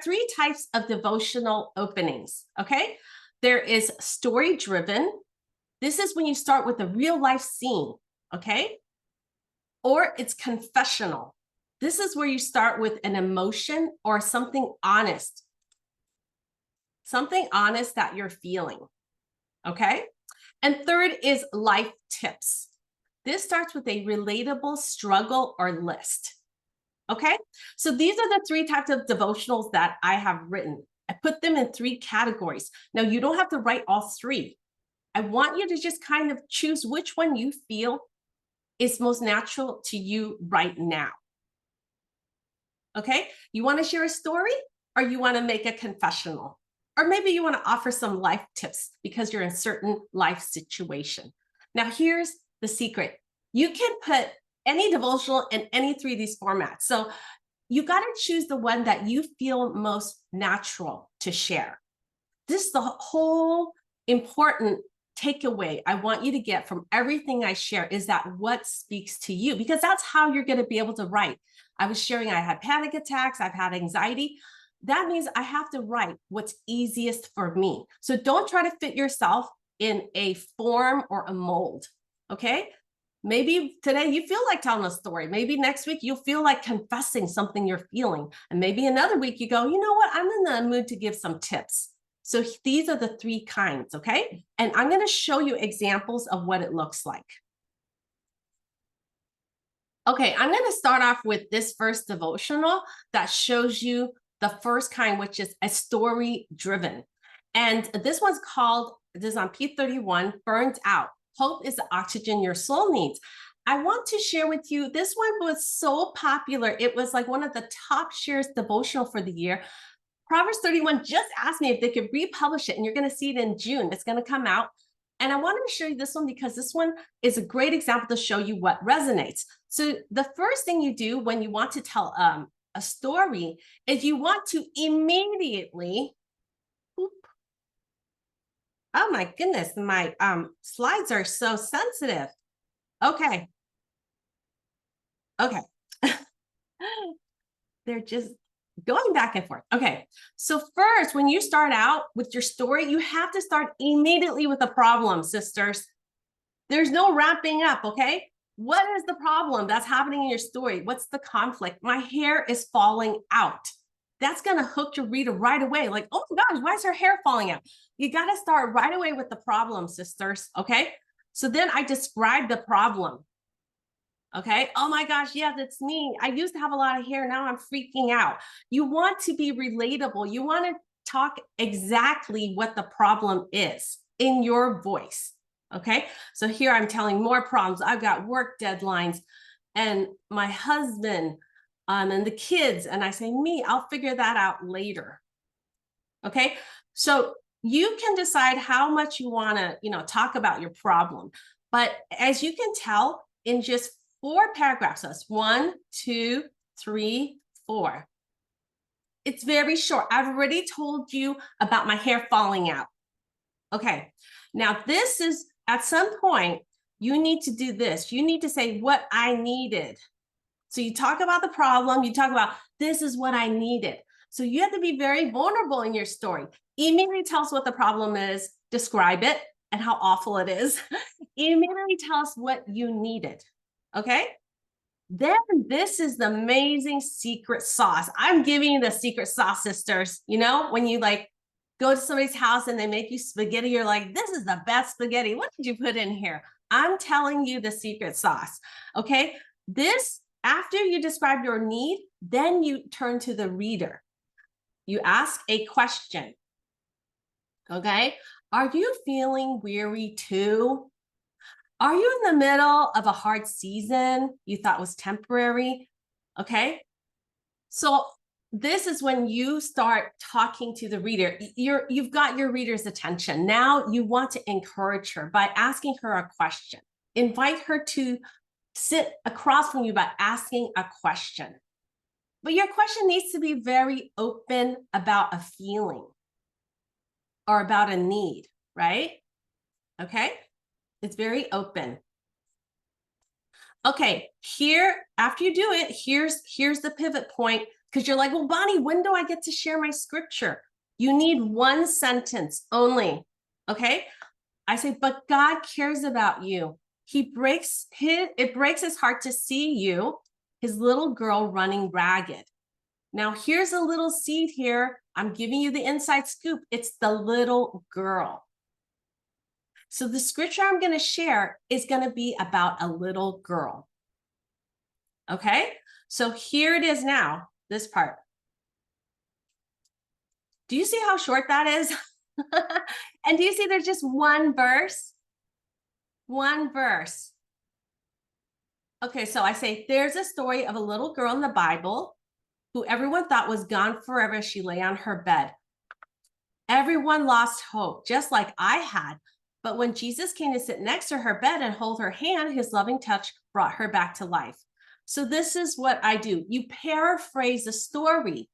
are three types of devotional openings, okay? There is story-driven. This is when you start with a real-life scene, okay? Or it's confessional. This is where you start with an emotion or something honest that you're feeling, okay? And third is life tips. This starts with a relatable struggle or list, okay? So these are the three types of devotionals that I have written. I put them in three categories. Now, you don't have to write all three. I want you to just kind of choose which one you feel is most natural to you right now. Okay? You want to share a story, or you want to make a confessional? Or maybe you want to offer some life tips because you're in a certain life situation. Now, here's the secret. You can put any devotional in any three of these formats. So you got to choose the one that you feel most natural to share. This is the whole important takeaway I want you to get from everything I share, is that what speaks to you, because that's how you're going to be able to write. I was sharing I had panic attacks, I've had anxiety. That means I have to write what's easiest for me. So don't try to fit yourself in a form or a mold, okay? Maybe today you feel like telling a story. Maybe next week you'll feel like confessing something you're feeling. And maybe another week you go, you know what? I'm in the mood to give some tips. So these are the three kinds, okay? And I'm going to show you examples of what it looks like. Okay, I'm going to start off with this first devotional that shows you the first kind, which is a story driven. And this one's called, this is on P31, Burnt Out. Hope is the oxygen your soul needs. I want to share with you, this one was so popular. It was like one of the top shares devotional for the year. Proverbs 31 just asked me if they could republish it, and you're going to see it in June. It's going to come out. And I wanted to show you this one because this one is a great example to show you what resonates. So the first thing you do when you want to tell a story is you want to immediately, oh my goodness, my slides are so sensitive. Okay. They're just going back and forth. Okay, so first, when you start out with your story, you have to start immediately with the problem, sisters. There's no wrapping up, okay? What is the problem that's happening in your story? What's the conflict? My hair is falling out. That's gonna hook your reader right away. Like, oh my gosh, why is her hair falling out? You gotta start right away with the problem, sisters, okay? So then I describe the problem. Okay. Oh my gosh. Yeah, that's me. I used to have a lot of hair. Now I'm freaking out. You want to be relatable. You want to talk exactly what the problem is in your voice. Okay. So here I'm telling more problems. I've got work deadlines and my husband and the kids. And I say, me, I'll figure that out later. Okay. So you can decide how much you want to, talk about your problem. But as you can tell, in just 4 paragraphs, so it's 1, 2, 3, 4. It's very short. I've already told you about my hair falling out. Okay, now this is, at some point, you need to do this. You need to say what I needed. So you talk about the problem, you talk about this is what I needed. So you have to be very vulnerable in your story. Immediately tell us what the problem is, describe it and how awful it is. Immediately tell us what you needed. Okay. Then this is the amazing secret sauce. I'm giving you the secret sauce, sisters. You know, when you like go to somebody's house and they make you spaghetti, you're like, this is the best spaghetti. What did you put in here? I'm telling you the secret sauce. Okay. This, after you describe your need, then you turn to the reader. You ask a question. Okay. Are you feeling weary too? Are you in the middle of a hard season you thought was temporary? Okay. So this is when you start talking to the reader. You've got your reader's attention. Now you want to encourage her by asking her a question. Invite her to sit across from you by asking a question. But your question needs to be very open about a feeling or about a need, right? Okay. It's very open. Okay, here, after you do it, here's the pivot point. Because you're like, well, Bonnie, when do I get to share my scripture? You need one sentence only. Okay. I say, but God cares about you. It breaks his heart to see you, his little girl, running ragged. Now, here's a little seed here. I'm giving you the inside scoop. It's the little girl. So the scripture I'm going to share is going to be about a little girl. Okay, so here it is now, this part. Do you see how short that is? And do you see there's just one verse? One verse. Okay, so I say, there's a story of a little girl in the Bible who everyone thought was gone forever as she lay on her bed. Everyone lost hope, just like I had. But when Jesus came to sit next to her bed and hold her hand, his loving touch brought her back to life. So this is what I do. You paraphrase the story.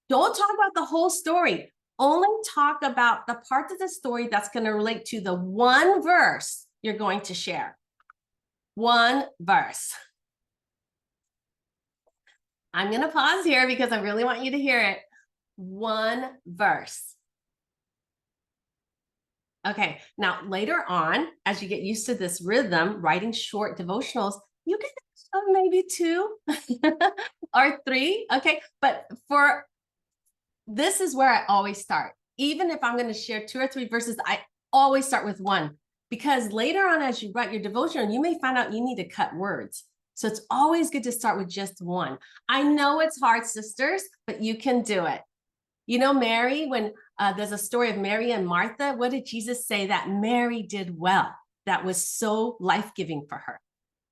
Don't talk about the whole story. Only talk about the part of the story that's going to relate to the one verse you're going to share. One verse. I'm going to pause here because I really want you to hear it. One verse. Okay, now later on, as you get used to this rhythm, writing short devotionals, you can have maybe 2 or 3. Okay, but this is where I always start. Even if I'm going to share 2 or 3 verses, I always start with 1, because later on, as you write your devotional, you may find out you need to cut words. So it's always good to start with just 1. I know it's hard, sisters, but you can do it. You know, Mary, when there's a story of Mary and Martha, what did Jesus say that Mary did well? That was so life-giving for her.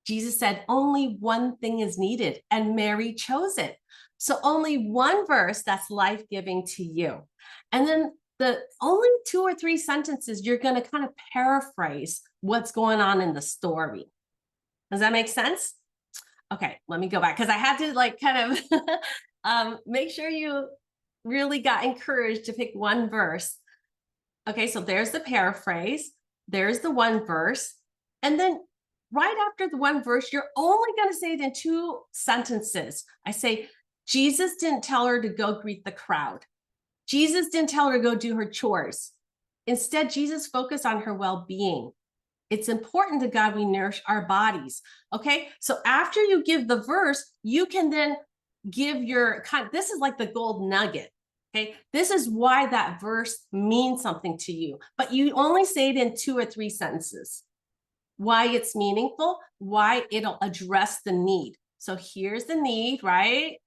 Jesus said, only one thing is needed, and Mary chose it. So only one verse that's life-giving to you. And then the only 2 or 3 sentences, you're going to kind of paraphrase what's going on in the story. Does that make sense? Okay, let me go back, because I had to like kind of make sure you really got encouraged to pick one verse. Okay, so there's the paraphrase, there's the one verse, and then right after the one verse, you're only going to say it in 2 sentences. I say, Jesus didn't tell her to go greet the crowd. Jesus didn't tell her to go do her chores. Instead, Jesus focused on her well-being. It's important to God we nourish our bodies. Okay, so after you give the verse, you can then give your this is like the gold nugget. Okay, this is why that verse means something to you, but you only say it in 2 or 3 sentences. Why it's meaningful, why it'll address the need. So here's the need, right?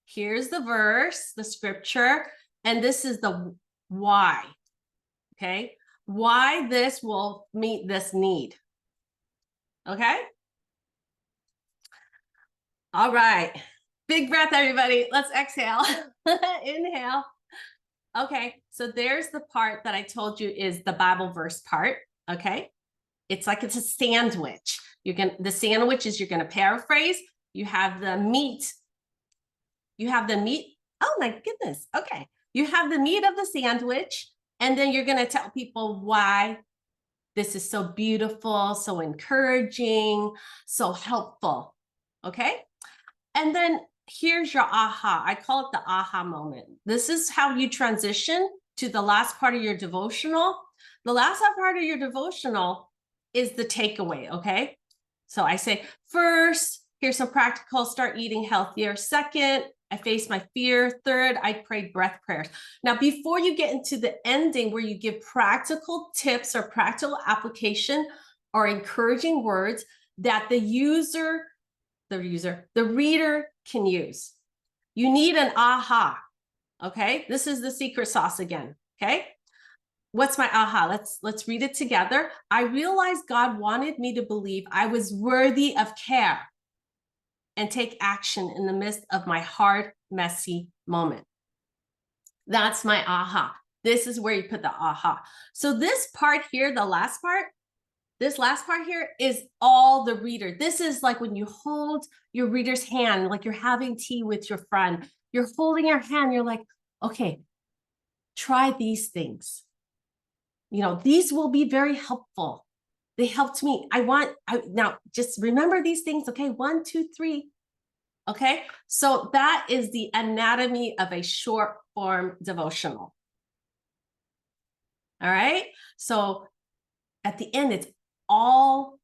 Here's the verse, the scripture, and this is the why. Okay, why this will meet this need. Okay. All right. Big breath, everybody. Let's exhale. Inhale. Okay, so there's the part that I told you is the Bible verse part. Okay, it's like it's a sandwich. The sandwich is you're gonna paraphrase. You have the meat. You have the meat. Oh my goodness. Okay, you have the meat of the sandwich, and then you're gonna tell people why this is so beautiful, so encouraging, so helpful. Okay, and then here's your aha. I call it the aha moment. This is how you transition to the last part of your devotional. The last part of your devotional is the takeaway, okay? So I say, first, here's some practical, start eating healthier. Second, I face my fear. Third, I prayed breath prayers. Now, before you get into the ending where you give practical tips or practical application or encouraging words that the reader can use. You need an aha, okay? This is the secret sauce again, okay? What's my aha? Let's read it together. I realized God wanted me to believe I was worthy of care and take action in the midst of my hard, messy moment. That's my aha. This is where you put the aha. So this part here, this last part here is all the reader. This is like when you hold your reader's hand, like you're having tea with your friend. You're holding your hand. You're like, okay, try these things. You know, these will be very helpful. They helped me. Now just remember these things. Okay, 1, 2, 3. Okay, so that is the anatomy of a short form devotional. All right, so at the end, it's all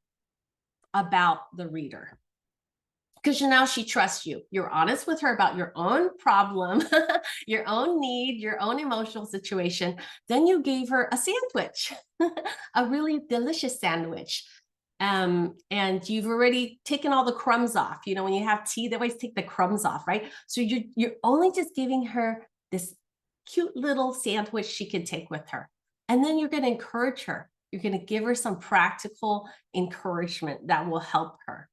about the reader. Because now she trusts you. You're honest with her about your own problem, your own need, your own emotional situation. Then you gave her a sandwich, a really delicious sandwich. And you've already taken all the crumbs off. You know, when you have tea, they always take the crumbs off, right? So you're only just giving her this cute little sandwich she can take with her. And then you're going to encourage her. You're going to give her some practical encouragement that will help her.